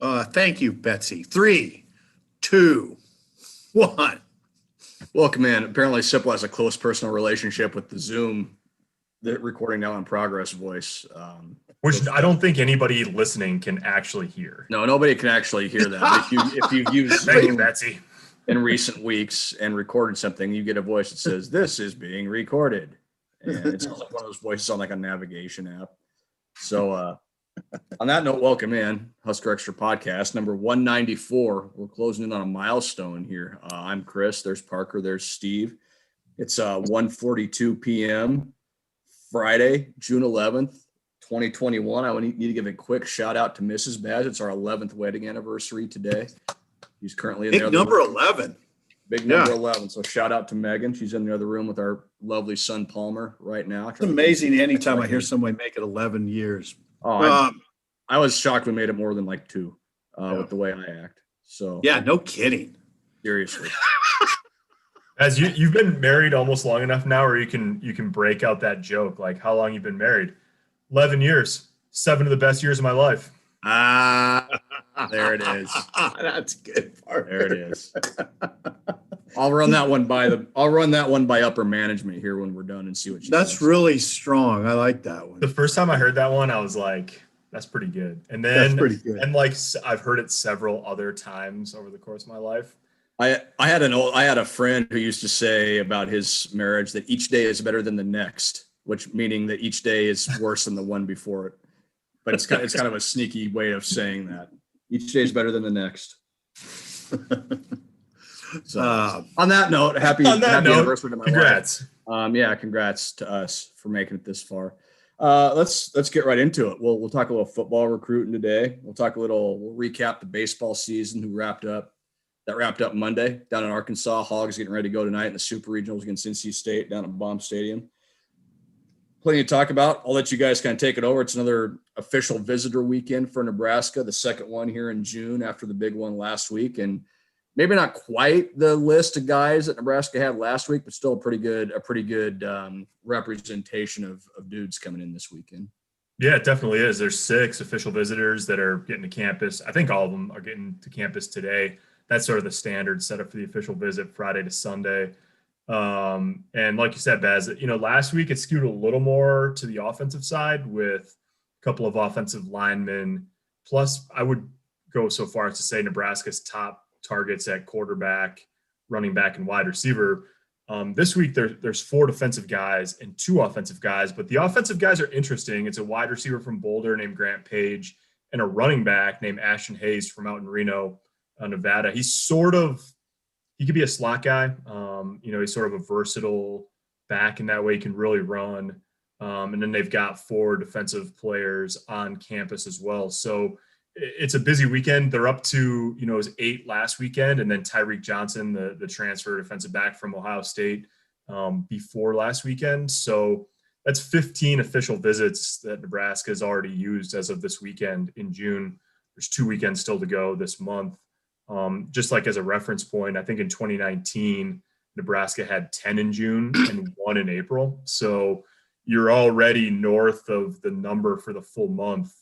Thank you, Betsy. 3, 2, 1. Welcome in. Apparently, Sipple has a close personal relationship with the Zoom, the recording now in progress voice. Which I don't think anybody listening can actually hear. No, nobody can actually hear that. If you've used Thank you, Zoom Betsy. in recent weeks and recorded something, you get a voice that says, "This is being recorded." And it sounds like one of those voices on like a navigation app. So on that note, welcome in. Husker Extra Podcast, number 194. We're closing in on a milestone here. I'm Chris. There's Parker. There's Steve. It's 1:42 p.m. Friday, June 11th, 2021. I need to give a quick shout out to Mrs. Baz. It's our 11th wedding anniversary today. She's currently in the Big other number room. 11. Big number 11. So shout out to Megan. She's in the other room with our lovely son Palmer right now. It's amazing anytime I hear somebody make it 11 years. Oh, I was shocked we made it more than like 2 Yeah. with the way I act. So Yeah, no kidding. seriously. As you've been married almost long enough now, or you can break out that joke, like how long you've been married. 11 years, 7 of the best years of my life. There it is. That's good. Parker. There it is. I'll run that one by upper management here when we're done and see what she That's thinks. really strong. I like that one. The first time I heard that one, I was like, that's pretty good. And That's then, pretty good. and like I've heard it several other times over the course of my life. I had a friend who used to say about his marriage that each day is better than the next, which meaning that each day is worse than the one before it. But it's kind of a sneaky way of saying that each day is better than the next. So on that note, happy anniversary to my congrats. wife. Congrats to us for making it this far. Let's get right into it. We'll talk a little football recruiting today. We'll recap the baseball season that wrapped up Monday down in Arkansas. Hogs getting ready to go tonight in the Super Regionals against NC State down at Baum Stadium. Plenty to talk about. I'll let you guys kind of take it over. It's another official visitor weekend for Nebraska, the second one here in June after the big one last week. And maybe not quite the list of guys that Nebraska had last week, but still a pretty good representation of dudes coming in this weekend. Yeah, it definitely is. There's 6 official visitors that are getting to campus. I think all of them are getting to campus today. That's sort of the standard setup for the official visit, Friday to Sunday. And like you said, Baz, last week it skewed a little more to the offensive side with a couple of offensive linemen. Plus, I would go so far as to say Nebraska's top targets at quarterback, running back, and wide receiver. This week there's 4 defensive guys and 2 offensive guys, but the offensive guys are interesting. It's a wide receiver from Boulder named Grant Page and a running back named Ashton Hayes from out in Reno, Nevada. He could be a slot guy. He's sort of a versatile back in that way. He can really run. And then they've got 4 defensive players on campus as well. So it's a busy weekend. They're up to, it was 8 last weekend. And then Tyreek Johnson, the transfer defensive back from Ohio State before last weekend. So that's 15 official visits that Nebraska has already used as of this weekend in June. There's 2 weekends still to go this month. Just like as a reference point, I think in 2019, Nebraska had 10 in June and 1 in April. So you're already north of the number for the full month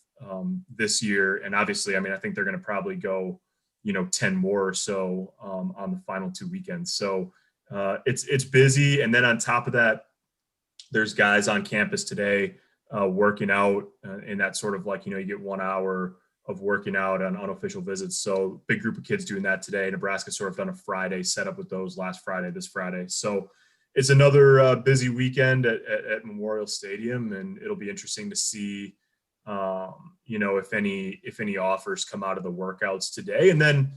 this year. And obviously, I think they're going to probably go, 10 more or so on the final 2 weekends. So it's busy. And then on top of that, there's guys on campus today working out in that sort of you get 1 hour of working out on unofficial visits. So big group of kids doing that today. Nebraska sort of done a Friday setup with those this Friday. So it's another busy weekend at Memorial Stadium, and it'll be interesting to see, if any offers come out of the workouts today. And then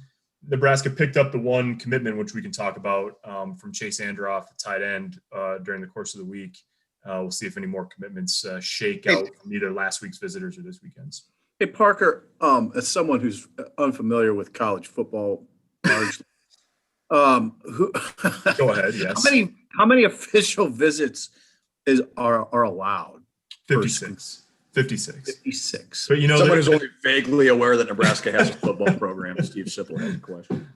Nebraska picked up the one commitment, which we can talk about from Chase Androff, the tight end, during the course of the week. We'll see if any more commitments shake out from either last week's visitors or this weekend's. Hey, Parker, as someone who's unfamiliar with college football, largely, Go ahead, yes. How many official visits are allowed? 56. 56. But someone who's only vaguely aware that Nebraska has a football program, Steve Sipple has a question.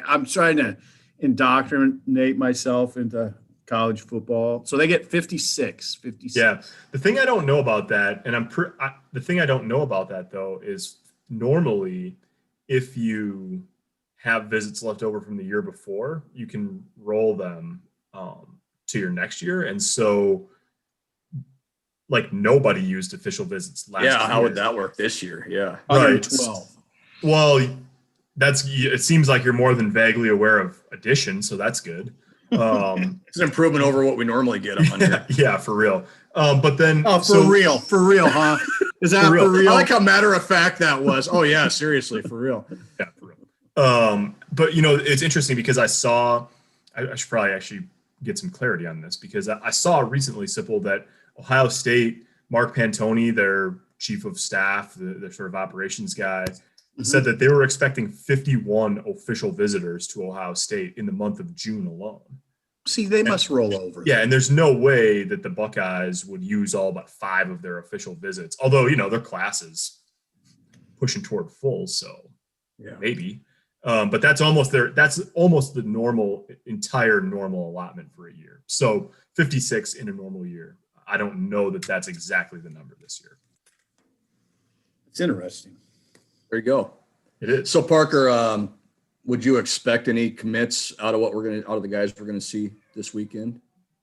I'm trying to indoctrinate myself into college football. So they get 56. Yeah. The thing I don't know about that, and the thing I don't know about that though is normally if you have visits left over from the year before, you can roll them to your next year. And so like nobody used official visits last year. Yeah, how would that work this year? Yeah. Right. 112. Well, it seems like you're more than vaguely aware of addition, so that's good. It's an improvement over what we normally get 100. Yeah, for real. But then For real, huh? Is that for real? I like how matter of fact that was. Oh yeah, seriously, for real. Yeah, for real. But it's interesting because I should probably actually get some clarity on this because I saw recently, Sipple, that Ohio State, Mark Pantoni, their chief of staff, their sort of operations guy, said that they were expecting 51 official visitors to Ohio State in the month of June alone. See, they must roll over. Yeah, and there's no way that the Buckeyes would use all but 5 of their official visits. Although, their class is pushing toward full, so yeah, maybe. But that's almost the entire normal allotment for a year. So 56 in a normal year. I don't know that that's exactly the number this year. It's interesting. there you go. It is. So Parker, would you expect any commits out of the guys we're gonna see this weekend?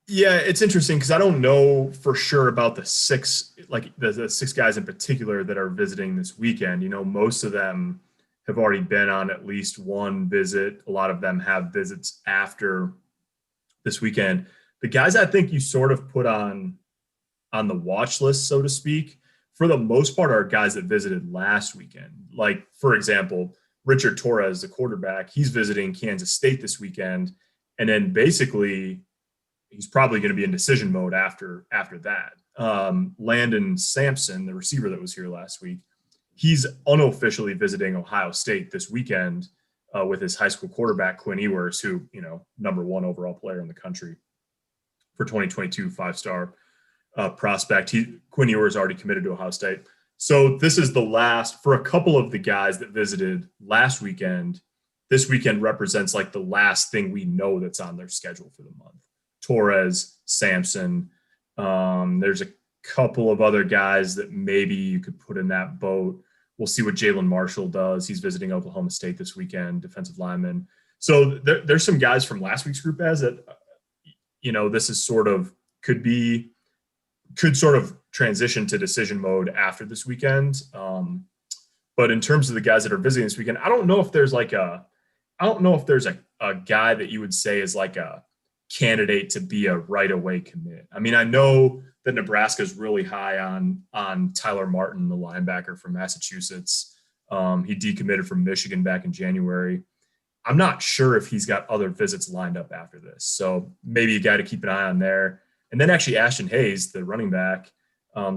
Yeah, it's interesting because I don't know for sure about the 6, like the 6 guys in particular that are visiting this weekend. Most of them have already been on at least one visit. A lot of them have visits after this weekend. The guys I think you sort of put on the watch list, so to speak, for the most part are guys that visited last weekend. Like, for example, Richard Torres, the quarterback, he's visiting Kansas State this weekend. And then basically he's probably going to be in decision mode after that. Landon Sampson, the receiver that was here last week, he's unofficially visiting Ohio State this weekend with his high school quarterback, Quinn Ewers, who, number 1 overall player in the country for 2022, 5-star prospect. Quinn Ewers already committed to Ohio State. So this is the last for a couple of the guys that visited last weekend. This weekend represents like the last thing we know that's on their schedule for the month. Torres, Sampson. There's a couple of other guys that maybe you could put in that boat. We'll see what Jalen Marshall does. He's visiting Oklahoma State this weekend, defensive lineman. So there's some guys from last week's group as that, this is sort of could sort of transition to decision mode after this weekend. But in terms of the guys that are visiting this weekend, I don't know if there's a guy that you would say is like a candidate to be a right away commit. I mean, I know that Nebraska is really high on Tyler Martin, the linebacker from Massachusetts. He decommitted from Michigan back in January. I'm not sure if he's got other visits lined up after this. So maybe a guy to keep an eye on there. And then actually Ashton Hayes, the running back,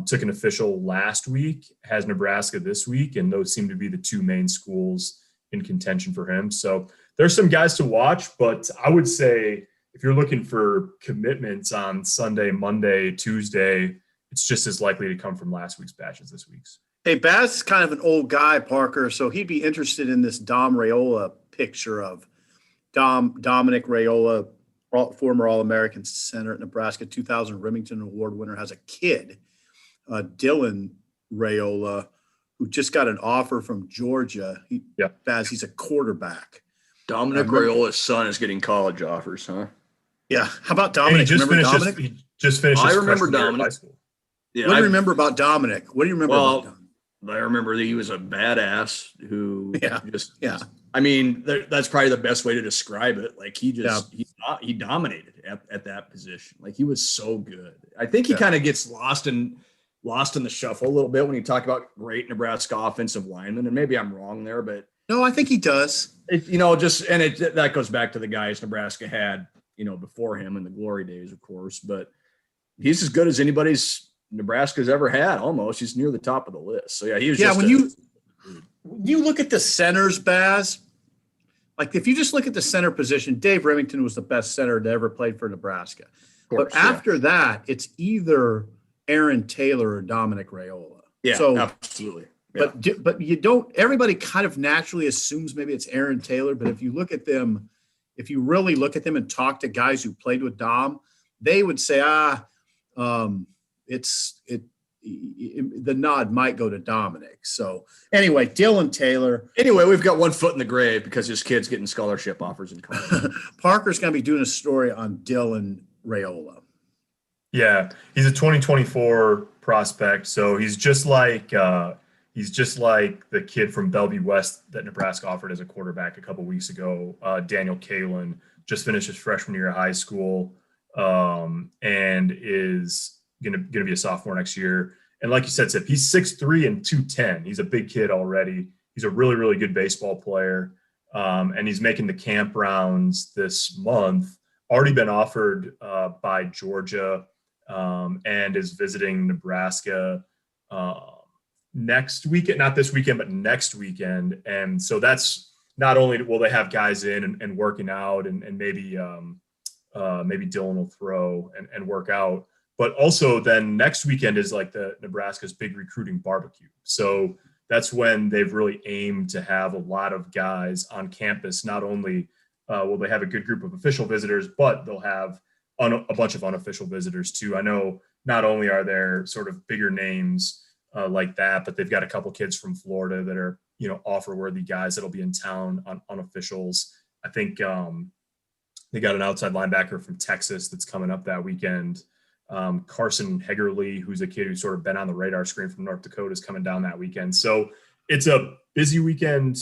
took an official last week, has Nebraska this week, and those seem to be the 2 main schools in contention for him. So there's some guys to watch, but I would say if you're looking for commitments on Sunday, Monday, Tuesday, it's just as likely to come from last week's batch as this week's. Hey, Baz is kind of an old guy, Parker, so he'd be interested in this Dom Raiola picture of Dominic Raiola, former All-American center at Nebraska, 2000 Remington Award winner, has a kid, Dylan Raiola, who just got an offer from Georgia. Baz, he's a quarterback. Dominic Raiola's son is getting college offers, huh? Yeah. How about Dominic? He just finished his I remember freshman year of Dominic. high school. Yeah, What do you remember about Dominic? What do you remember about Dominic? I remember that he was a badass who Yeah. I mean, that's probably the best way to describe it. Like he dominated at that position. Like he was so good. I think he kind of gets lost in the shuffle a little bit when you talk about great Nebraska offensive linemen. And maybe I'm wrong there, but No, I think he does. That goes back to the guys Nebraska had, before him in the glory days, of course, but he's as good as anybody's Nebraska's ever had. Almost. He's near the top of the list. So yeah, he was. Yeah. When you look at the centers, Baz, like if you just look at the center position, Dave Remington was the best center that ever played for Nebraska. But after that, it's either Aaron Taylor or Dominic Raiola. Yeah, so, absolutely. Yeah. But you don't, everybody kind of naturally assumes maybe it's Aaron Taylor. But if you really look at them and talk to guys who played with Dom, they would say, the nod might go to Dominic. So anyway, Dylan Taylor. Anyway, we've got one foot in the grave because his kid's getting scholarship offers in college. Parker's going to be doing a story on Dylan Raiola. Yeah, he's a 2024 prospect, so he's just like the kid from Bellevue West that Nebraska offered as a quarterback a couple weeks ago. Daniel Kalen just finished his freshman year of high school, and is gonna be a sophomore next year. And like you said, Sip, he's 6'3" and 210. He's a big kid already. He's a really, really good baseball player, and he's making the camp rounds this month. Already been offered by Georgia. And is visiting Nebraska next weekend, not this weekend, but next weekend. And so that's not only will they have guys in and working out and maybe Dylan will throw and work out, but also then next weekend is like the Nebraska's big recruiting barbecue. So that's when they've really aimed to have a lot of guys on campus. Not only will they have a good group of official visitors, but they'll have a bunch of unofficial visitors too. I know not only are there sort of bigger names like that, but they've got a couple kids from Florida that are, offer worthy guys that'll be in town on unofficials. I think they got an outside linebacker from Texas that's coming up that weekend. Carson Hegerly, who's a kid who's sort of been on the radar screen from North Dakota, is coming down that weekend. So it's a busy weekend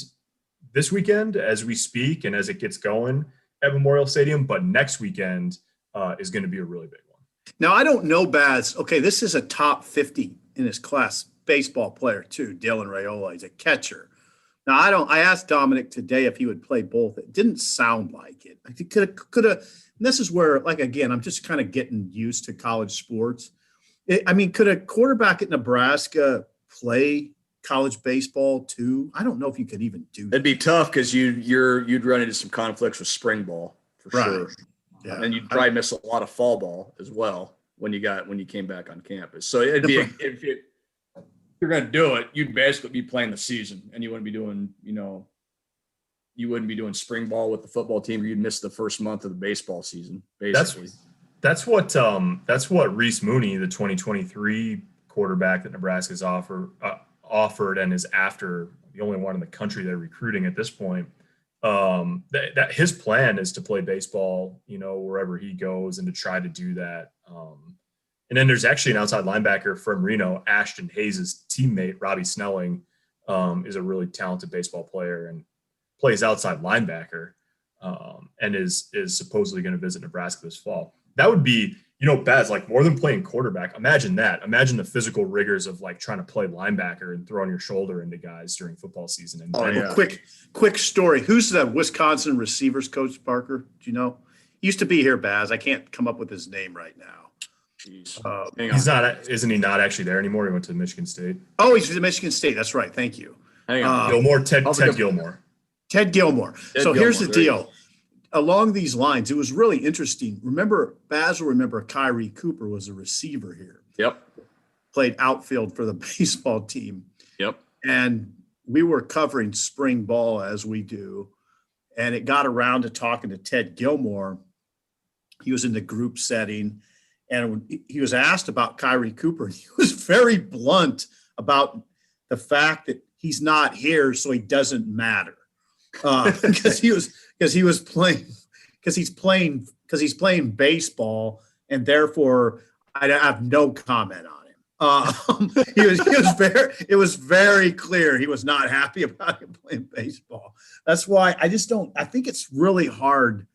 this weekend as we speak and as it gets going at Memorial Stadium, but next weekend is going to be a really big one. Now, I don't know Baz. Okay, this is a top 50 in his class baseball player too, Dylan Raiola. He's a catcher. Now, I asked Dominic today if he would play both. It didn't sound like it. I think could have. This is where, like, again, I'm just kind of getting used to college sports. Could a quarterback at Nebraska play college baseball too? I don't know if you could even do that. It'd be tough because you'd run into some conflicts with spring ball for sure. Yeah. And you'd probably miss a lot of fall ball as well when you came back on campus. So it'd be if you're going to do it, you'd basically be playing the season, and you wouldn't be doing spring ball with the football team, or you'd miss the first month of the baseball season. Basically, that's what Reese Mooney, the 2023 quarterback that Nebraska's offered and is after, the only one in the country they're recruiting at this point. That his plan is to play baseball, wherever he goes, and to try to do that. And then there's actually an outside linebacker from Reno, Ashton Hayes' teammate, Robbie Snelling, is a really talented baseball player and plays outside linebacker, and is supposedly going to visit Nebraska this fall. That would be, Baz, like, more than playing quarterback. Imagine that. Imagine the physical rigors of like trying to play linebacker and throwing your shoulder into guys during football season. And Quick story. Who's the Wisconsin receivers coach, Parker? Do you know? He used to be here, Baz. I can't come up with his name right now. He's not, isn't he not actually there anymore? He went to Michigan State. Oh, he's at Michigan State. That's right. Thank you. Hang on. Gilmore, Ted Gilmore. Ted Gilmore. Here's the deal. Along these lines, it was really interesting. Remember, Baz will remember Kyrie Cooper was a receiver here. Yep. Played outfield for the baseball team. Yep. And we were covering spring ball as we do. And it got around to talking to Ted Gilmore. He was in the group setting. And he was asked about Kyrie Cooper. He was very blunt about the fact that he's not here, so he doesn't matter. Because he's playing baseball, and therefore I have no comment on him. It was very clear he was not happy about him playing baseball. That's why I think it's really hard.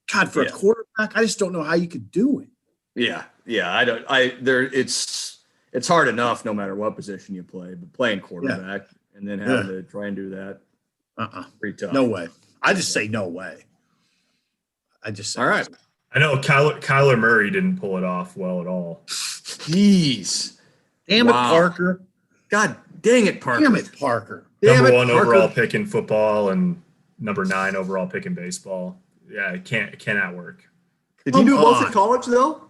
God, for a quarterback, I just don't know how you could do it. Yeah. It's hard enough no matter what position you play, but playing quarterback and then having to try and do that. Pretty tough. No way. I just say no way. All right. I know Kyler Murray didn't pull it off well at all. Jeez. Damn it, Parker. God dang it, Parker. Damn it, Parker. Number one overall pick in football and number 9 overall pick in baseball. Yeah, it cannot work. Did he do both in college though?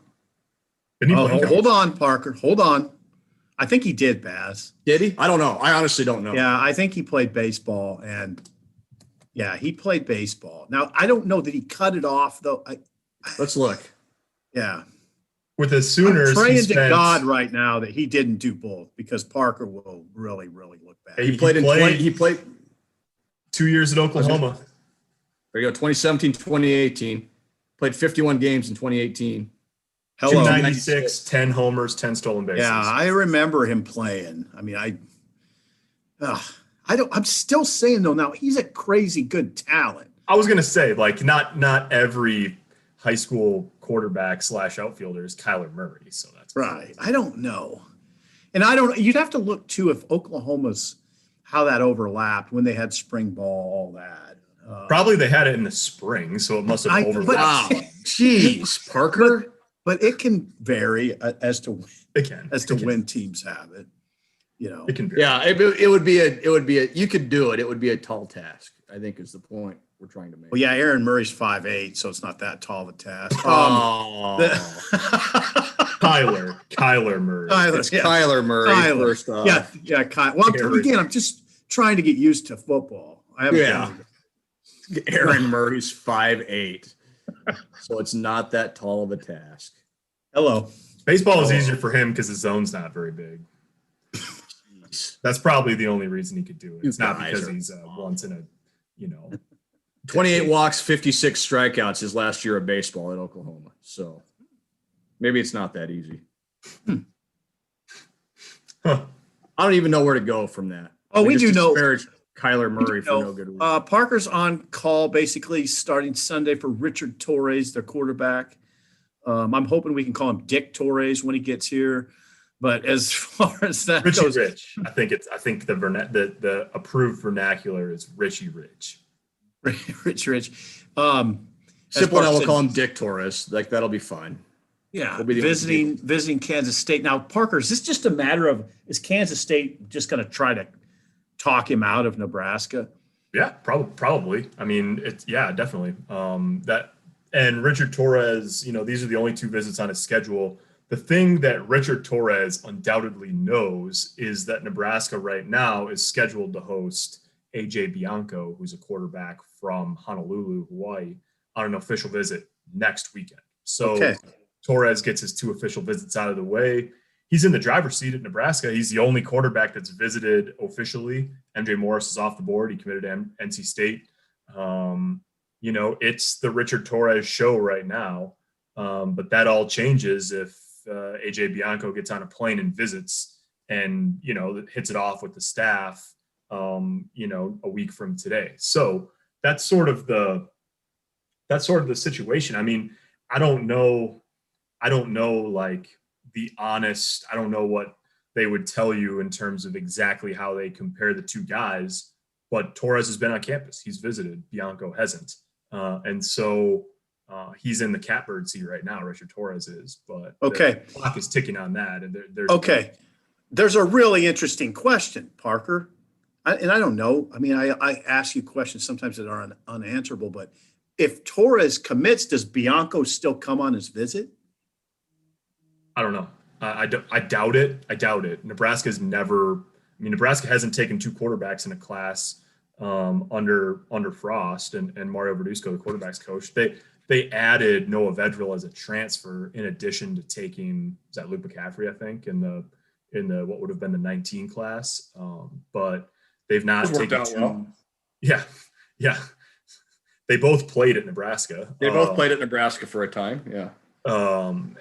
Hold on, Parker. Hold on. I think he did, Baz. Did he? I don't know. I honestly don't know. Yeah, I think he played baseball, and he played baseball. Now, I don't know that he cut it off though. Let's look. Yeah. with the Sooners, I'm praying he to spent, God right now that he didn't do both, because Parker will really, really look bad. He He played in 20, he played 2 years at Oklahoma. There you go, 2017, 2018. Played 51 games in 2018. Hello. 296, 10 homers, 10 stolen bases. Yeah, I remember him playing. I mean, I'm still saying though, now he's a crazy good talent. I was gonna say, like, not every high school quarterback / outfielder is Kyler Murray. So that's Right. I don't know. And you'd have to look too if Oklahoma's, how that overlapped when they had spring ball, all that. Probably they had it in the spring, so it must have overlapped. Wow. Jeez, Parker. But it can vary as to It when teams have it. You know. can vary. Yeah, it would be a you could do it. It would be a tall task, I think, is the point we're trying to make. Well, yeah, Aaron Murray's 5'8", so it's not that tall of a task. Kyler Murray. It's Kyler Murray. First off. Yeah. Well, again, I'm just trying to get used to football. I haven't. Aaron Murray's 5'8", so it's not that tall of a task. Hello. Baseball is easier for him because the zone's not very big. That's probably the only reason he could do it. It's not because he's once in a, 28 walks, 56 strikeouts his last year of baseball at Oklahoma. So maybe it's not that easy. Huh. I don't even know where to go from that. Oh, we do know Kyler Murray for no good reason. Parker's on call basically starting Sunday for Richard Torres, their quarterback. I'm hoping we can call him Dick Torres when he gets here. But as far as that goes, Rich. I think the approved vernacular is Richie Rich. Rich. Sipple and I will call him Dick Torres. Like, that'll be fine. Yeah, visiting Kansas State. Now, Parker, is this just a matter of, is Kansas State just going to try to talk him out of Nebraska? Yeah, probably. I mean, definitely. And Richard Torres, these are the only 2 visits on his schedule. The thing that Richard Torres undoubtedly knows is that Nebraska right now is scheduled to host AJ Bianco, who's a quarterback from Honolulu, Hawaii, on an official visit next weekend. So Torres gets his 2 official visits out of the way. He's in the driver's seat at Nebraska. He's the only quarterback that's visited officially. MJ Morris is off the board. He committed to NC State. It's the Richard Torres show right now. But that all changes if AJ Bianco gets on a plane and visits and, hits it off with the staff, a week from today. So that's sort of the situation. I mean, I don't know, like, I don't know what they would tell you in terms of exactly how they compare the 2 guys, but Torres has been on campus. He's visited. Bianco hasn't. And so he's in the catbird seat right now. Richard Torres is, but the clock is ticking on that. And there's a really interesting question, Parker. I don't know. I mean, I ask you questions sometimes that are unanswerable, but if Torres commits, does Bianco still come on his visit? I don't know. I doubt it. Nebraska hasn't taken 2 quarterbacks in a class under Frost and Mario Verduzco, the quarterback's coach. They added Noah Vedral as a transfer in addition to taking, is that Luke McCaffrey, I think, in the what would have been the 19 class. But they've not taken 2. Well. Yeah. They both played at Nebraska. They both played at Nebraska for a time. Yeah.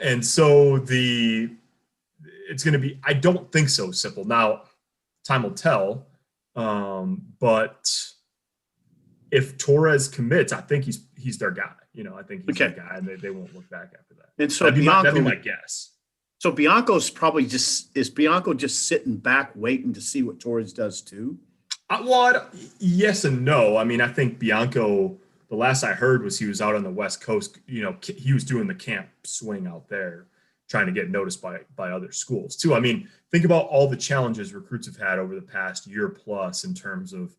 And so it's going to be, I don't think so, Sipple. Now, time will tell. But if Torres commits, I think he's their guy. I think he's their guy, and they won't look back after that. And so that'd be my guess. So Bianco's probably is Bianco just sitting back waiting to see what Torres does too? Yes and no. I mean, I think Bianco, the last I heard was he was out on the West Coast. He was doing the camp swing out there, trying to get noticed by other schools too. I mean, think about all the challenges recruits have had over the past year plus in terms of,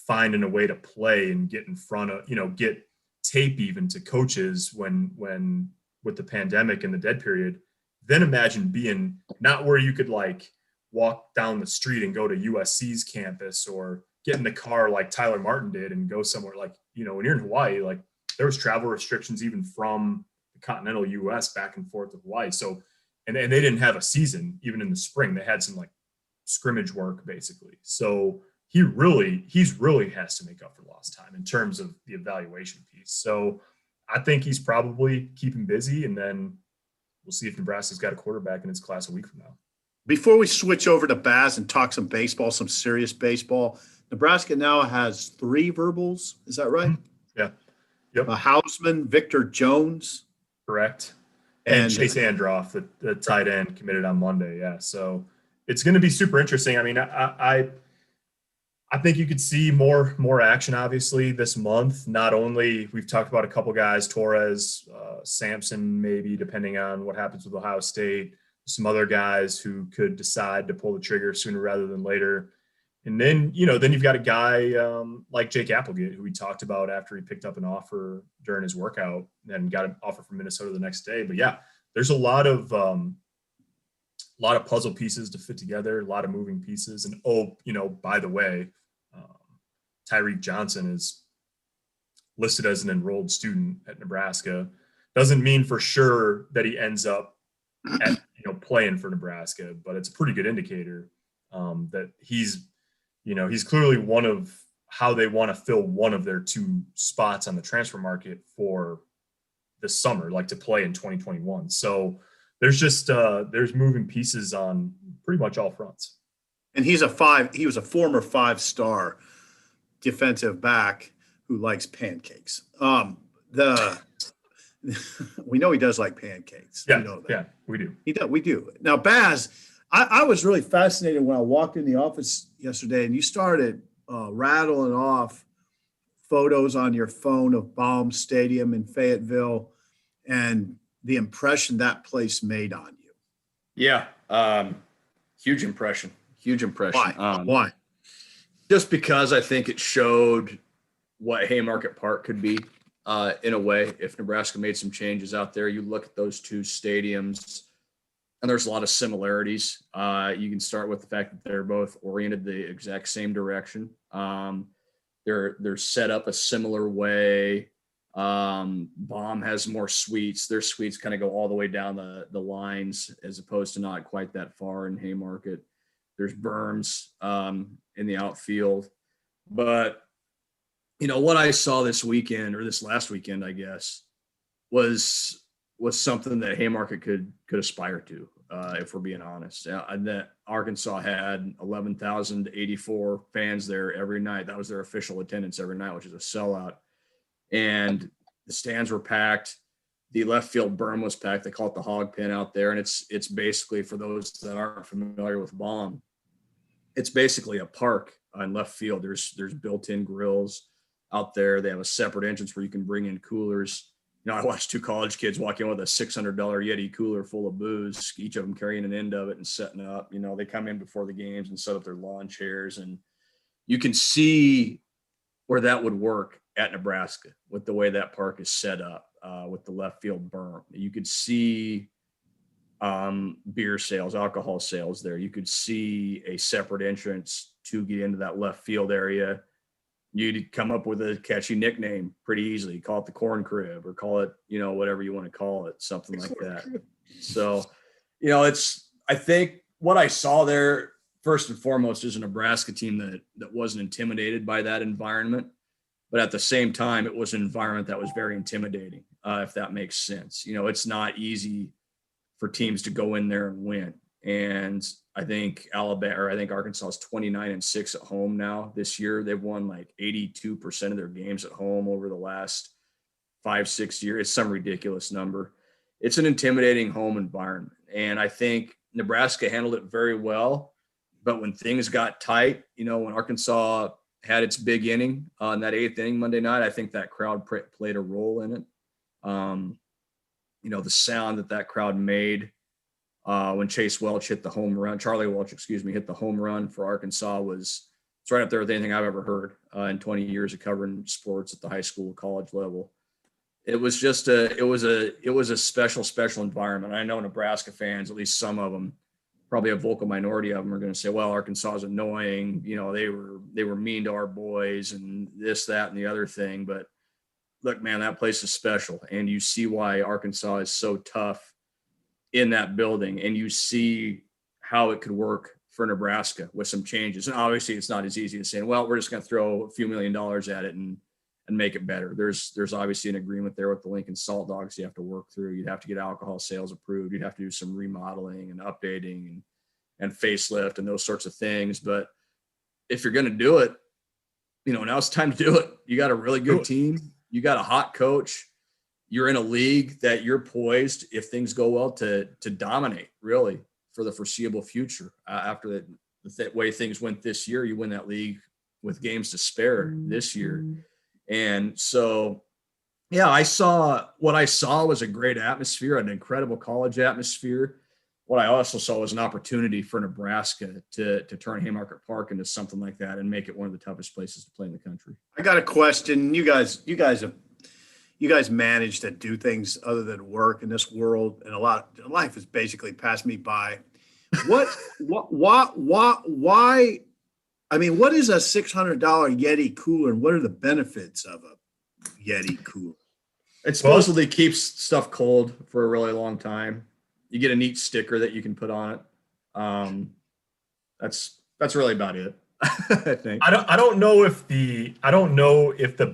finding a way to play and get in front of, get tape even to coaches when with the pandemic and the dead period. Then imagine being not where you could like walk down the street and go to USC's campus or get in the car like Tyler Martin did and go somewhere like, when you're in Hawaii, like there was travel restrictions even from the continental U.S. back and forth to Hawaii. So, and they didn't have a season even in the spring. They had some like scrimmage work basically. So he's really has to make up for lost time in terms of the evaluation piece. So I think he's probably keeping busy, and then we'll see if Nebraska's got a quarterback in his class a week from now. Before we switch over to Baz and talk some baseball, some serious baseball, Nebraska now has 3 verbals. Is that right? Yeah. Yep. Hausman, Victor Jones. Correct. And Chase Androff, the tight end, committed on Monday. Yeah. So it's going to be super interesting. I mean, I think you could see more action, obviously, this month. Not only we've talked about a couple guys, Torres, Sampson, maybe, depending on what happens with Ohio State, some other guys who could decide to pull the trigger sooner rather than later. And then, then you've got a guy like Jake Applegate, who we talked about after he picked up an offer during his workout and got an offer from Minnesota the next day. But yeah, there's a lot of puzzle pieces to fit together, a lot of moving pieces. And by the way, Tyreek Johnson is listed as an enrolled student at Nebraska. Doesn't mean for sure that he ends up at playing for Nebraska, but it's a pretty good indicator that he's clearly one of how they want to fill one of their 2 spots on the transfer market for this summer, like to play in 2021. So there's just there's moving pieces on pretty much all fronts. And he was a 5-star defensive back who likes pancakes. We know he does like pancakes. Yeah, we know that. Yeah, we do. We do. Now, Baz, I was really fascinated when I walked in the office yesterday and you started rattling off photos on your phone of Baum Stadium in Fayetteville and the impression that place made on you. Yeah. Huge impression. Why? Why? Just because I think it showed what Haymarket Park could be in a way. If Nebraska made some changes out there, you look at those 2 stadiums, and there's a lot of similarities. You can start with the fact that they're both oriented the exact same direction. They're set up a similar way. Baum has more suites. Their suites kind of go all the way down the lines as opposed to not quite that far in Haymarket. There's berms in the outfield. But, what I saw this weekend, or this last weekend, I guess, was something that Haymarket could aspire to, if we're being honest. That Arkansas had 11,084 fans there every night. That was their official attendance every night, which is a sellout. And the stands were packed. The left field berm was packed. They call it the hog pen out there. And it's basically, for those that aren't familiar with Baum, it's basically a park in left field. There's built-in grills out there. They have a separate entrance where you can bring in coolers. I watched 2 college kids walk in with a $600 Yeti cooler full of booze, each of them carrying an end of it and setting up. They come in before the games and set up their lawn chairs. And you can see where that would work at Nebraska with the way that park is set up, with the left field berm. You could see beer sales, alcohol sales there. You could see a separate entrance to get into that left field area. You'd come up with a catchy nickname pretty easily. Call it the corn crib, or call it, whatever you want to call it, something like that. So, I think what I saw there, first and foremost, is a Nebraska team that wasn't intimidated by that environment. But at the same time, it was an environment that was very intimidating, if that makes sense. It's not easy for teams to go in there and win. And I think Arkansas is 29-6 at home now this year. They've won like 82% of their games at home over the last 5-6 years. It's some ridiculous number. It's an intimidating home environment. And I think Nebraska handled it very well. But when things got tight, when Arkansas had its big inning in that 8th inning Monday night, I think that crowd played a role in it. The sound that crowd made when Charlie Welch, hit the home run for Arkansas it's right up there with anything I've ever heard in 20 years of covering sports at the high school, college level. It was just it was a special environment. I know Nebraska fans, at least some of them, probably a vocal minority of them, are going to say, well, Arkansas is annoying. They were mean to our boys and this, that, and the other thing. But look, man, that place is special. And you see why Arkansas is so tough in that building. And you see how it could work for Nebraska with some changes. And obviously it's not as easy as saying, well, we're just going to throw a few $1 million at it and make it better. There's obviously an agreement there with the Lincoln Salt Dogs you have to work through. You'd have to get alcohol sales approved. You'd have to do some remodeling and updating and facelift and those sorts of things. But if you're going to do it, now it's time to do it. You got a really good team. You got a hot coach. You're in a league that you're poised, if things go well, to dominate really for the foreseeable future. After the way things went this year, you win that league with games to spare this year. And so, yeah, what I saw was a great atmosphere, an incredible college atmosphere. What I also saw was an opportunity for Nebraska to turn Haymarket Park into something like that and make it one of the toughest places to play in the country. I got a question. You guys manage to do things other than work in this world, and life has basically passed me by. Why? I mean, what is a $600 Yeti cooler, and what are the benefits of a Yeti cooler? It supposedly keeps stuff cold for a really long time. You get a neat sticker that you can put on it. That's really about it. I think. I don't know if the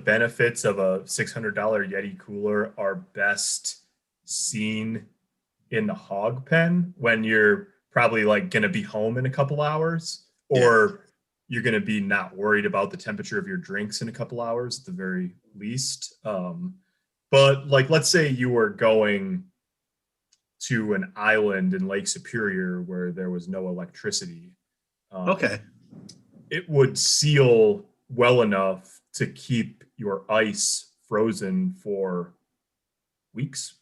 benefits of a $600 Yeti cooler are best seen in the hog pen when you're probably like going to be home in a couple hours, or you're going to be not worried about the temperature of your drinks in a couple hours at the very least. But like, let's say you were going to an island in Lake Superior where there was no electricity. Okay. It would seal well enough to keep your ice frozen for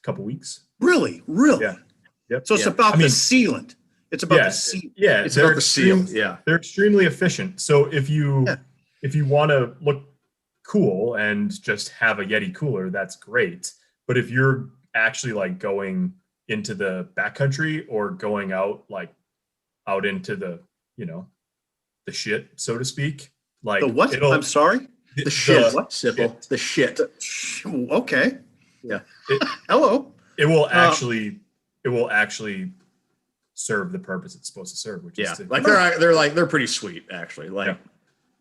couple weeks. Really? Yeah. Yep. So it's about the sealant. It's about the seal. Yeah, it's about the seal. Yeah. They're extremely efficient. So if you want to look cool and just have a Yeti cooler, that's great. But if you're actually like going into the backcountry or going out into the, the shit, so to speak. Like the what? I'm sorry. The shit. Sipple. The shit. Okay. Yeah. Hello. It will actually serve the purpose it's supposed to serve, which is they're pretty sweet actually.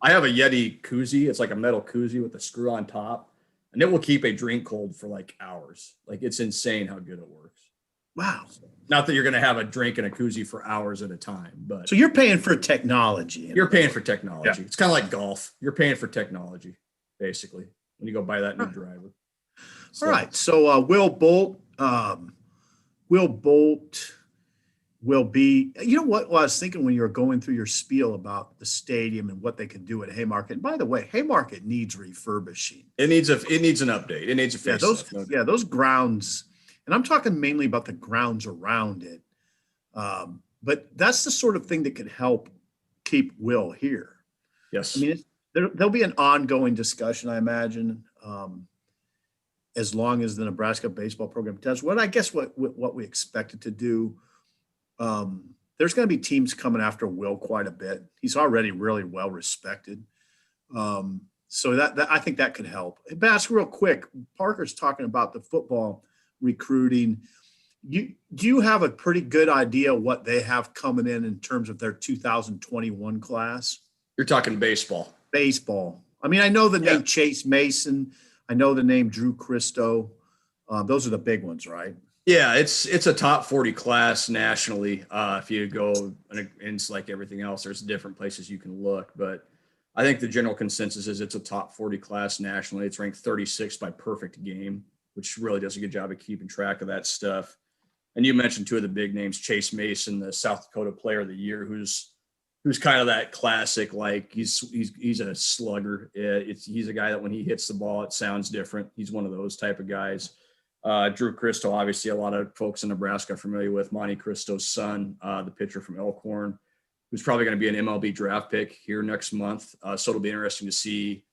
I have a Yeti koozie. It's like a metal koozie with a screw on top, and it will keep a drink cold for like hours. Like it's insane how good it works. Wow. Not that you're going to have a drink in a koozie for hours at a time, but so you're paying for technology. You're paying for technology. Yeah. It's kind of like golf. You're paying for technology, basically, when you go buy that new driver. All right. So Will Bolt will be, what I was thinking when you were going through your spiel about the stadium and what they can do at Haymarket. And by the way, Haymarket needs refurbishing. It needs an update. It needs a facelift. Those grounds, and I'm talking mainly about the grounds around it. But that's the sort of thing that could help keep Will here. Yes. I mean, there'll be an ongoing discussion, I imagine, as long as the Nebraska baseball program does what we expect it to do. There's going to be teams coming after Will quite a bit. He's already really well respected. So that I think that could help. Hey, Bass, real quick, Parker's talking about the football recruiting. Do you have a pretty good idea what they have coming in terms of their 2021 class? You're talking baseball. Baseball. I mean, I know the name Chase Mason. I know the name Drew Christo. Those are the big ones, right? Yeah, it's a top 40 class nationally. If you go, and it's like everything else, there's different places you can look. But I think the general consensus is it's a top 40 class nationally. It's ranked 36th by Perfect Game, which really does a good job of keeping track of that stuff. And you mentioned two of the big names, Chase Mason, the South Dakota Player of the Year, who's kind of that classic, like he's a slugger. He's a guy that when he hits the ball, it sounds different. He's one of those type of guys. Drew Christo, obviously a lot of folks in Nebraska are familiar with. Monty Christo's son, the pitcher from Elkhorn, who's probably going to be an MLB draft pick here next month. So it'll be interesting to see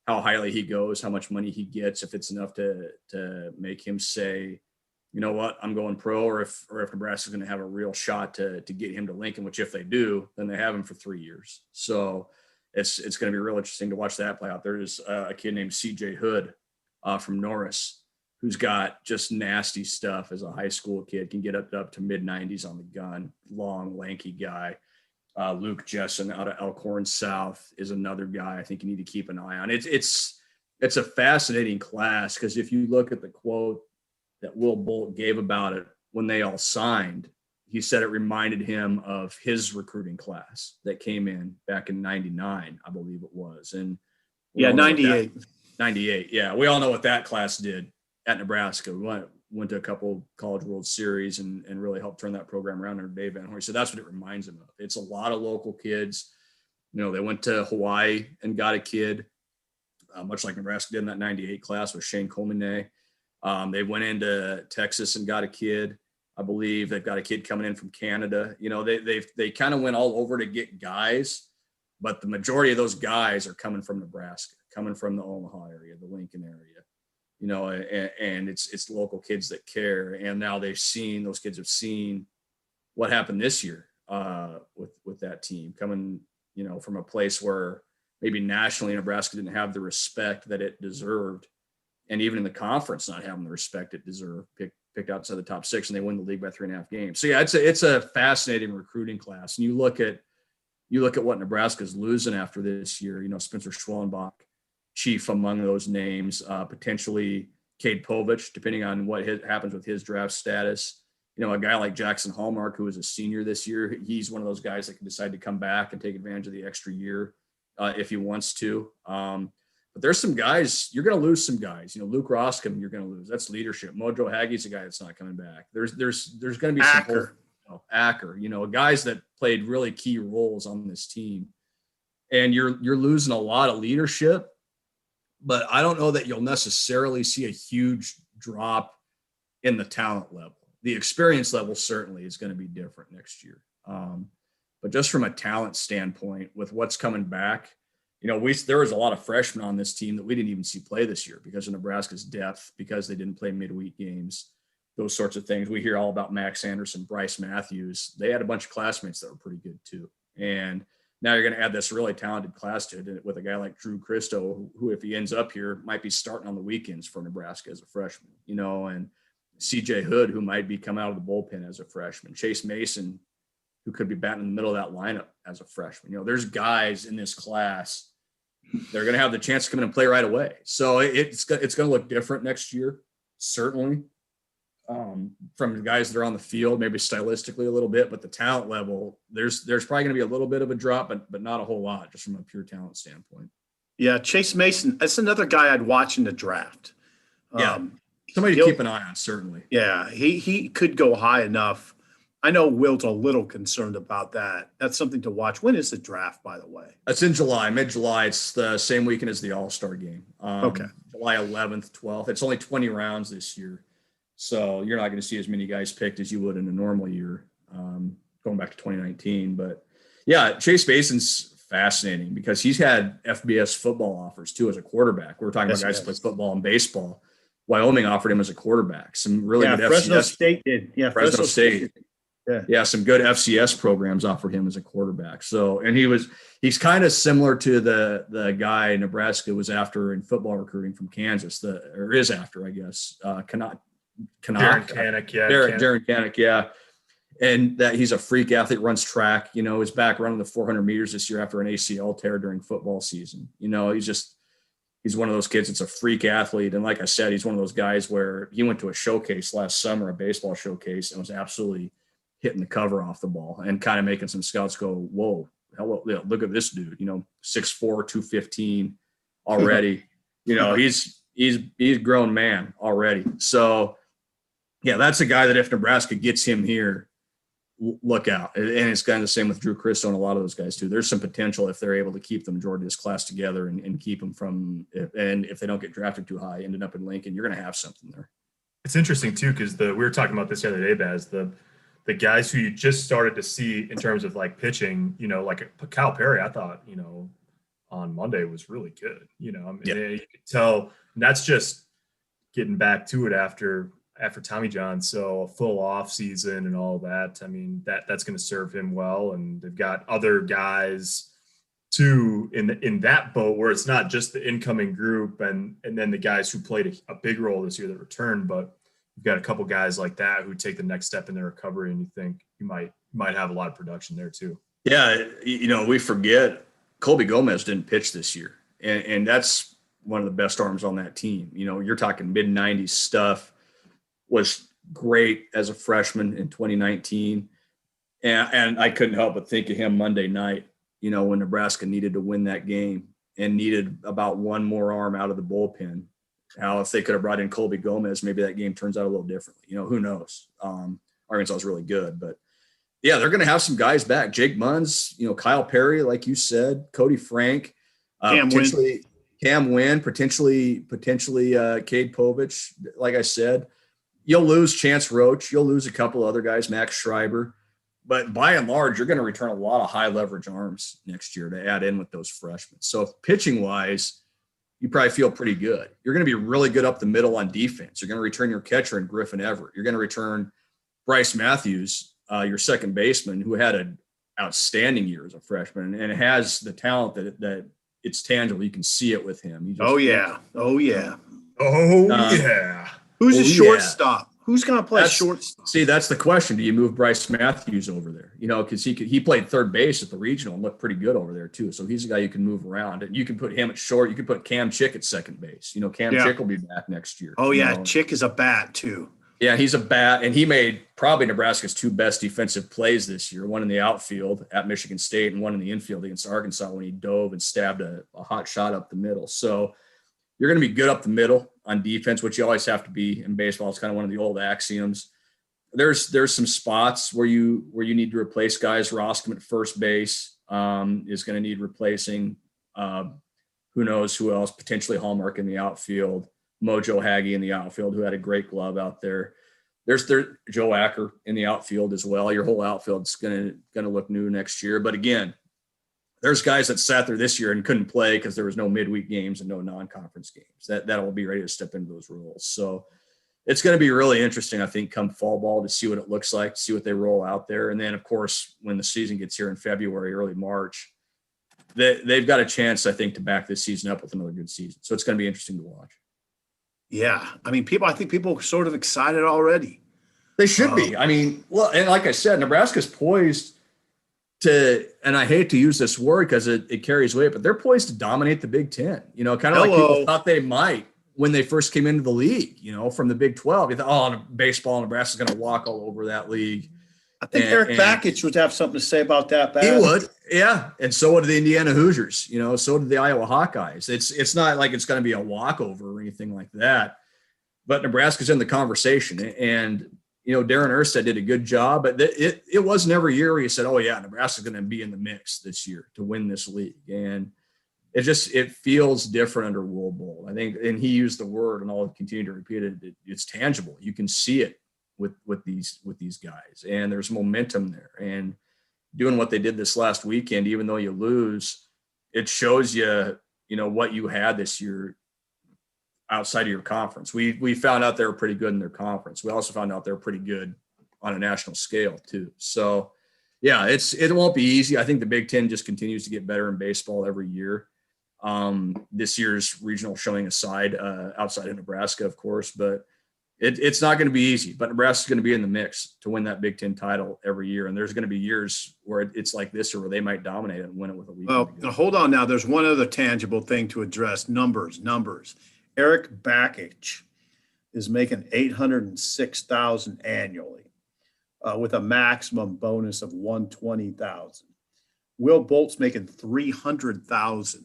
how highly he goes, how much money he gets, if it's enough to make him say, you know what, I'm going pro, or if Nebraska's going to have a real shot to get him to Lincoln, which if they do, then they have him for 3 years. So it's going to be real interesting to watch that play out. There's a kid named CJ Hood from Norris, who's got just nasty stuff as a high school kid, can get up to mid-90s on the gun, long, lanky guy. Luke Jessen out of Elkhorn South is another guy I think you need to keep an eye on. It's a fascinating class because if you look at the quote that Will Bolt gave about it when they all signed, he said it reminded him of his recruiting class that came in back in 99, I believe it was. And 98. 98. Yeah. We all know what that class did at Nebraska. We went to a couple College World Series and really helped turn that program around under Dave Van Horn. So that's what it reminds him of. It's a lot of local kids. They went to Hawaii and got a kid, much like Nebraska did in that 98 class with Shane Colmine. They went into Texas and got a kid. I believe they've got a kid coming in from Canada. They kind of went all over to get guys, but the majority of those guys are coming from Nebraska, coming from the Omaha area, the Lincoln area. And it's local kids that care. And now those kids have seen what happened this year with that team coming, from a place where maybe nationally Nebraska didn't have the respect that it deserved. And even in the conference, not having the respect it deserved, picked outside the top 6, and they win the league by 3.5 games. So yeah, it's a fascinating recruiting class. And you look at what Nebraska's losing after this year, Spencer Schwellenbach, chief among those names, potentially Cade Povich, depending on what happens with his draft status. A guy like Jackson Hallmark, who is a senior this year, he's one of those guys that can decide to come back and take advantage of the extra year if he wants to. But there's some guys, you're going to lose some guys. Luke Roscom, you're going to lose. That's leadership. Mojo Haggie's a guy that's not coming back. There's going to be Acker. Acker, guys that played really key roles on this team. And you're losing a lot of leadership. But I don't know that you'll necessarily see a huge drop in the talent level. The experience level certainly is going to be different next year. But just from a talent standpoint, with what's coming back, there was a lot of freshmen on this team that we didn't even see play this year because of Nebraska's depth, because they didn't play midweek games, those sorts of things. We hear all about Max Anderson, Bryce Matthews. They had a bunch of classmates that were pretty good too. And now you're going to add this really talented class to it with a guy like Drew Christo, who, if he ends up here, might be starting on the weekends for Nebraska as a freshman, and CJ Hood, who might be coming out of the bullpen as a freshman, Chase Mason, who could be batting in the middle of that lineup as a freshman. There's guys in this class that are going to have the chance to come in and play right away. So it's going to look different next year, certainly, from the guys that are on the field, maybe stylistically a little bit, but the talent level, there's probably going to be a little bit of a drop, but not a whole lot, just from a pure talent standpoint. Yeah, Chase Mason, that's another guy I'd watch in the draft. Somebody to keep an eye on, certainly. Yeah, he could go high enough. I know Will's a little concerned about that. That's something to watch. When is the draft, by the way? It's in July, mid-July. It's the same weekend as the All-Star game. Okay. July 11th, 12th. It's only 20 rounds this year. So you're not going to see as many guys picked as you would in a normal year, going back to 2019. But, yeah, Chase Mason's fascinating because he's had FBS football offers, too, as a quarterback. We were talking about guys who play football and baseball. Wyoming offered him as a quarterback. Some really good Fresno FCS. State did. Yeah, Fresno State. Yeah, some good FCS programs offered him as a quarterback. So, and he's kind of similar to the guy Nebraska was after in football recruiting from Kansas, is after, I guess, Darren Kanak, yeah. And that he's a freak athlete, runs track, is back running the 400 meters this year after an ACL tear during football season. He's one of those kids that's a freak athlete. And like I said, he's one of those guys where he went to a showcase last summer, a baseball showcase, and was absolutely hitting the cover off the ball and kind of making some scouts go, whoa, hello, look at this dude, 6'4", 215 already. He's a grown man already. So, yeah, that's a guy that if Nebraska gets him here, look out. And it's kind of the same with Drew Christo and a lot of those guys too. There's some potential if they're able to keep the majority of this class together and keep them and if they don't get drafted too high, ending up in Lincoln, you're going to have something there. It's interesting too, because we were talking about this the other day, Baz, the guys who you just started to see in terms of like pitching, like Kyle Perry, I thought, on Monday was really good. You could tell, and that's just getting back to it after Tommy John. So a full off season and all that. I mean, that's going to serve him well. And they've got other guys too in that boat where it's not just the incoming group and then the guys who played a big role this year that returned, but you've got a couple guys like that who take the next step in their recovery, and you think you might have a lot of production there too. Yeah, we forget Colby Gomez didn't pitch this year, and that's one of the best arms on that team. You're talking mid-90s stuff, was great as a freshman in 2019. And I couldn't help but think of him Monday night, when Nebraska needed to win that game and needed about one more arm out of the bullpen. How if they could have brought in Colby Gomez, maybe that game turns out a little differently. Who knows? Arkansas is really good, but yeah, they're going to have some guys back. Jake Munns, Kyle Perry, like you said, Cody Frank, Cam Wynn, potentially Cade Povich. Like I said, you'll lose Chance Roach. You'll lose a couple other guys, Max Schreiber. But by and large, you're going to return a lot of high leverage arms next year to add in with those freshmen. So pitching wise, you probably feel pretty good. You're going to be really good up the middle on defense. You're going to return your catcher in Griffin Everett. You're going to return Bryce Matthews, your second baseman, who had an outstanding year as a freshman and has the talent that it's tangible. You can see it with him. Yeah. Who's the shortstop? Who's going to play shortstop? See, that's the question. Do you move Bryce Matthews over there? Because he played third base at the regional and looked pretty good over there too. So he's a guy you can move around. And you can put him at short. You can put Cam Chick at second base. Chick will be back next year. Oh yeah, Chick is a bat too. Yeah, he's a bat, and he made probably Nebraska's two best defensive plays this year. One in the outfield at Michigan State, and one in the infield against Arkansas when he dove and stabbed a hot shot up the middle. So you're going to be good up the middle on defense, which you always have to be in baseball. It's kind of one of the old axioms. There's some spots where you need to replace guys. Roscom at first base is going to need replacing. Who knows who else? Potentially Hallmark in the outfield. Mojo Hagee in the outfield, who had a great glove out there. There's Joe Acker in the outfield as well. Your whole outfield's going to look new next year. But again, there's guys that sat there this year and couldn't play because there was no midweek games and no non-conference games that will be ready to step into those roles. So it's going to be really interesting, I think, come fall ball to see what it looks like, to see what they roll out there. And then, of course, when the season gets here in February, early March, they've got a chance, I think, to back this season up with another good season. So it's going to be interesting to watch. Yeah. I think people are sort of excited already. They should be. And like I said, Nebraska's poised to, and I hate to use this word because it carries weight, but they're poised to dominate the Big Ten, kind of like people thought they might when they first came into the league, from the Big 12. You thought, baseball, Nebraska's going to walk all over that league. I think Eric Bakich would have something to say about that. He would. Yeah. And so would the Indiana Hoosiers, so did the Iowa Hawkeyes. It's not like it's going to be a walkover or anything like that, but Nebraska's in the conversation. And, Darren Erstad did a good job, but it wasn't every year where you said, oh yeah, Nebraska's going to be in the mix this year to win this league. And it feels different under Will Bolt. I think, and he used the word, and I'll continue to repeat it. It's tangible. You can see it with these guys, and there's momentum there. And doing what they did this last weekend, even though you lose, it shows you, what you had this year outside of your conference. We found out they were pretty good in their conference. We also found out they were pretty good on a national scale too. So yeah, it won't be easy. I think the Big Ten just continues to get better in baseball every year. This year's regional showing aside, outside of Nebraska, of course, but it's not going to be easy. But Nebraska's going to be in the mix to win that Big Ten title every year. And there's going to be years where it's like this year where they might dominate it and win it with a week. Well, hold on now. There's one other tangible thing to address. Numbers. Eric Bakich is making $806,000 annually with a maximum bonus of $120,000. Will Bolt's making $300,000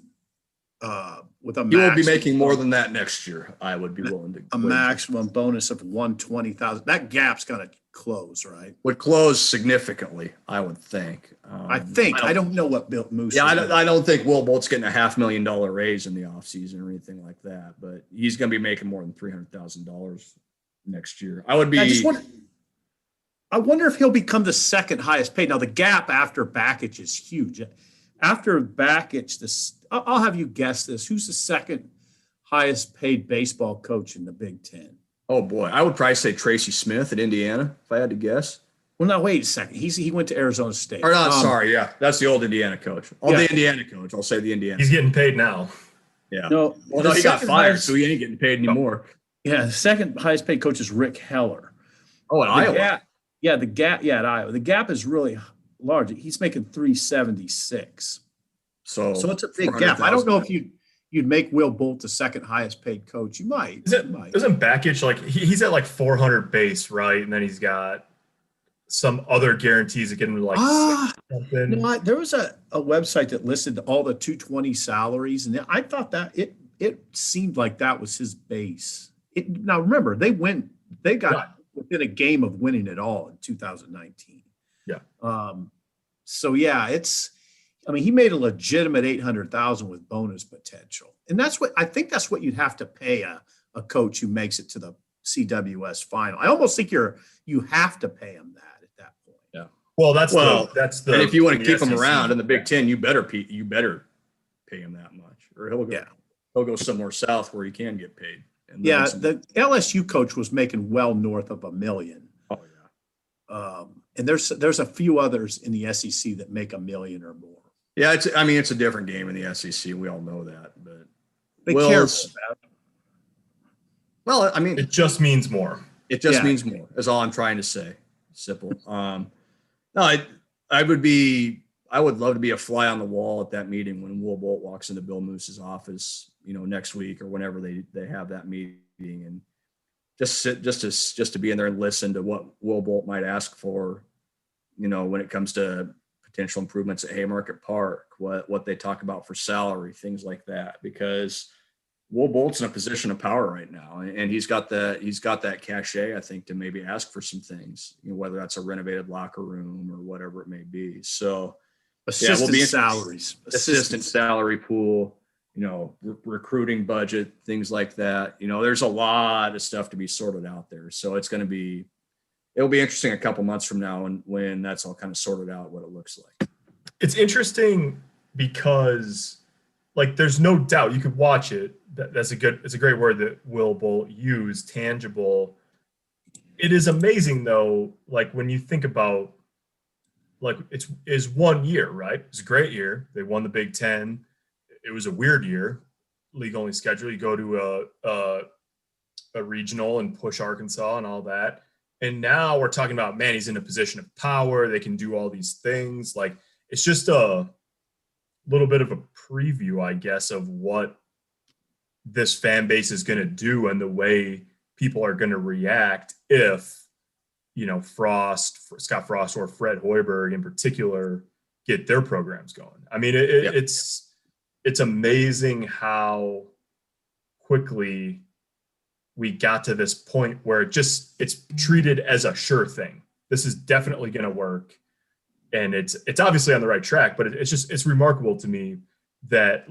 with a. He will be making more than that next year. I would be willing to. A maximum bonus of $120,000. That gap's going to close, right? Would close significantly, I would think. I don't know what Bill Moose. Yeah, I don't think Will Bolt's getting a $500,000 raise in the offseason or anything like that, but he's going to be making more than $300,000 next year. I would be. I wonder if he'll become the second highest paid. Now the gap after Bakich is huge. After Bakich, I'll have you guess this. Who's the second highest paid baseball coach in the Big Ten? Oh boy, I would probably say Tracy Smith at Indiana if I had to guess. Well, now wait a second. He went to Arizona State. Or not, sorry, yeah. That's the old Indiana coach. The Indiana coach. I'll say the Indiana. He's getting paid now. Yeah. No, well, no, he got fired, so he ain't getting paid anymore. Yeah, the second highest paid coach is Rick Heller. Oh, in Iowa. The gap. Yeah, at Iowa. The gap is really large. He's making $376. So it's a big gap. I don't know if you'd make Will Bolt the second highest paid coach. You might. Isn't Bakich like he's at like 400 base, right? And then he's got some other guarantees that get him to like something. You know, there was a website that listed all the 220 salaries, and I thought that it seemed like that was his base. Now remember, they got within a game of winning it all in 2019. Yeah. So yeah, he made a legitimate 800,000 with bonus potential, and that's what you'd have to pay a coach who makes it to the CWS final. I almost think you have to pay him that at that point. Yeah. Well, that's the. And if you want to keep him around in the Big Ten, you better pay him that much, or he'll go somewhere south where he can get paid. Yeah, the LSU coach was making well north of $1 million. Oh yeah. And there's a few others in the SEC that make $1 million or more. Yeah, it's a different game in the SEC. We all know that, but they care about that. Well, I mean, it just means more. It just means more. Is all I'm trying to say. Simple. No, I would love to be a fly on the wall at that meeting when Will Bolt walks into Bill Moose's office, next week or whenever they have that meeting, and just to be in there and listen to what Will Bolt might ask for, when it comes to potential improvements at Haymarket Park, what they talk about for salary, things like that, because Will Bolt's in a position of power right now, and he's got that cachet, I think, to maybe ask for some things, whether that's a renovated locker room or whatever it may be. So assistant salaries, assistant salary pool, recruiting budget, things like that. There's a lot of stuff to be sorted out there. So it'll be interesting a couple months from now when that's all kind of sorted out, what it looks like. It's interesting because there's no doubt you could watch it. It's a great word that Will Bolt used, tangible. It is amazing though, when you think about it's 1 year, right? It's a great year. They won the Big Ten. It was a weird year, league only schedule. You go to a regional and push Arkansas and all that. And now we're talking about, man, he's in a position of power. They can do all these things. It's just a little bit of a preview, I guess, of what this fan base is going to do and the way people are going to react if, Scott Frost or Fred Hoiberg in particular get their programs going. I mean, it's amazing how quickly we got to this point where it's treated as a sure thing. This is definitely going to work. And it's obviously on the right track, but it's remarkable to me that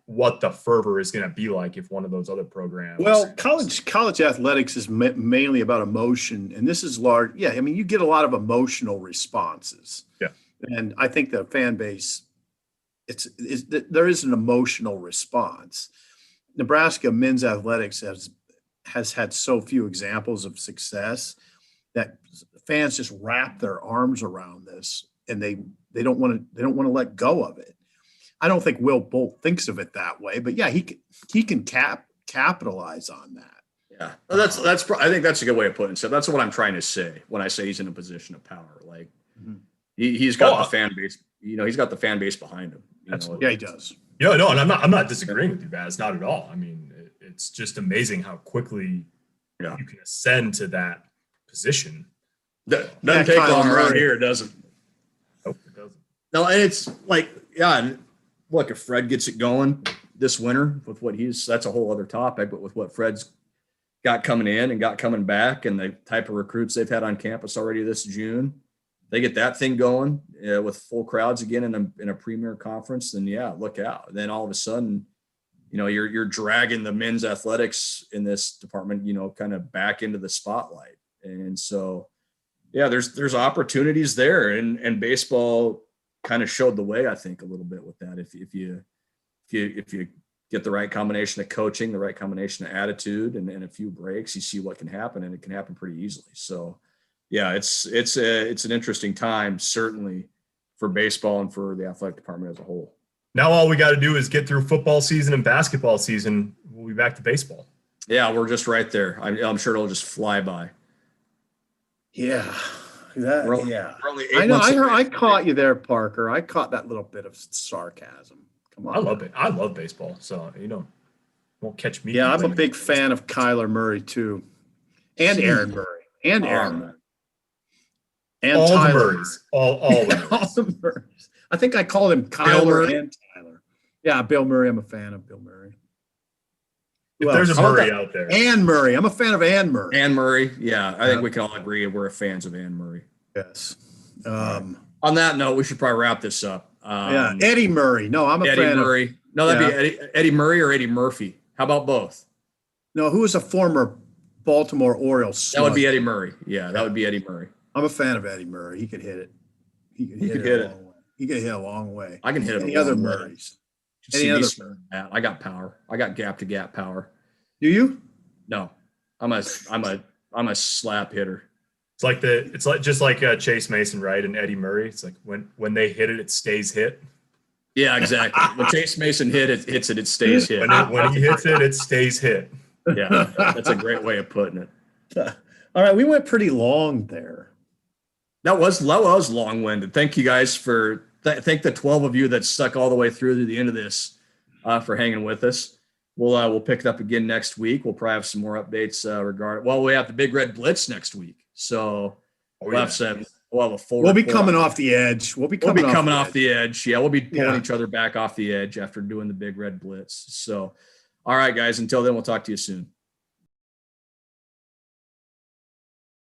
what the fervor is going to be like if one of those other programs. Well, college athletics is mainly about emotion, and this is large. Yeah, I mean, you get a lot of emotional responses. Yeah, and I think the fan base, there is an emotional response. Nebraska men's athletics has had so few examples of success that fans just wrap their arms around this, and they don't want to let go of it. I don't think Will Bolt thinks of it that way, but yeah, he can capitalize on that. Yeah, well, I think that's a good way of putting it. So that's what I'm trying to say when I say he's in a position of power. He's got the fan base. He's got the fan base behind him. Yeah, he does. Yeah, no, and I'm not disagreeing with you, Baz, not at all. I mean, it's just amazing how quickly you can ascend to that position. Doesn't take long around here, does it? Nope, it doesn't. No, and it's look, if Fred gets it going this winter with that's a whole other topic, but with what Fred's got coming in and got coming back and the type of recruits they've had on campus already this June, they get that thing going with full crowds again in a premier conference, then look out. And then all of a sudden, you're dragging the men's athletics in this department, kind of back into the spotlight. And so, there's opportunities there, and baseball kind of showed the way, I think, a little bit with that. If you get the right combination of coaching, the right combination of attitude, and a few breaks, you see what can happen, and it can happen pretty easily. So, Yeah, it's an interesting time, certainly for baseball and for the athletic department as a whole. Now all we got to do is get through football season and basketball season. We'll be back to baseball. Yeah, we're just right there. I'm sure it'll just fly by. Yeah. We're only I know. months away. I caught you there, Parker. I caught that little bit of sarcasm. Come on. I love it. I love baseball. So, won't catch me. Yeah, I'm a complaining. big fan of Kyler Murray too, and Aaron Murray, and Aaron Murray, and all Tyler the Murrays. All the all Murrays. the Murrays. I think I called him Kyler Murray? and Tyler. Yeah, Bill Murray. I'm a fan of Bill Murray. If Who there's a else? Murray out there. Ann Murray. I'm a fan of Ann Murray. Ann Murray. Yeah, I think we can all agree we're fans of Ann Murray. Yes. On that note, we should probably wrap this up. Yeah, Eddie Murray. No, I'm a Eddie fan Murray. of. No, that'd be Eddie Murray or Eddie Murphy. How about both? No, who was a former Baltimore Orioles? That would be Eddie Murray. Yeah, that would be Eddie Murray. I'm a fan of Eddie Murray. He could hit it. He could hit hit a it. long way. He could hit a long way. I can hit it. Any a other long way. Murrays? See Any me other? swing that. I got power. I got gap to gap power. Do you? No, I'm a slap hitter. It's just like Chase Mason, right? And Eddie Murray. It's like when they hit it, it stays hit. Yeah, exactly. When Chase Mason hits it, it stays hit. When he hits it, it stays hit. Yeah, that's a great way of putting it. All right, we went pretty long there. That was long-winded. Thank you guys for thank the 12 of you that stuck all the way through to the end of this for hanging with us. We'll pick it up again next week. We'll probably have some more updates we have the Big Red Blitz next week. So we'll have a full We'll be report. coming off the edge. We'll be coming off the edge. Yeah, we'll be pulling Yeah. each other back off the edge after doing the Big Red Blitz. So, all right, guys, until then, we'll talk to you soon.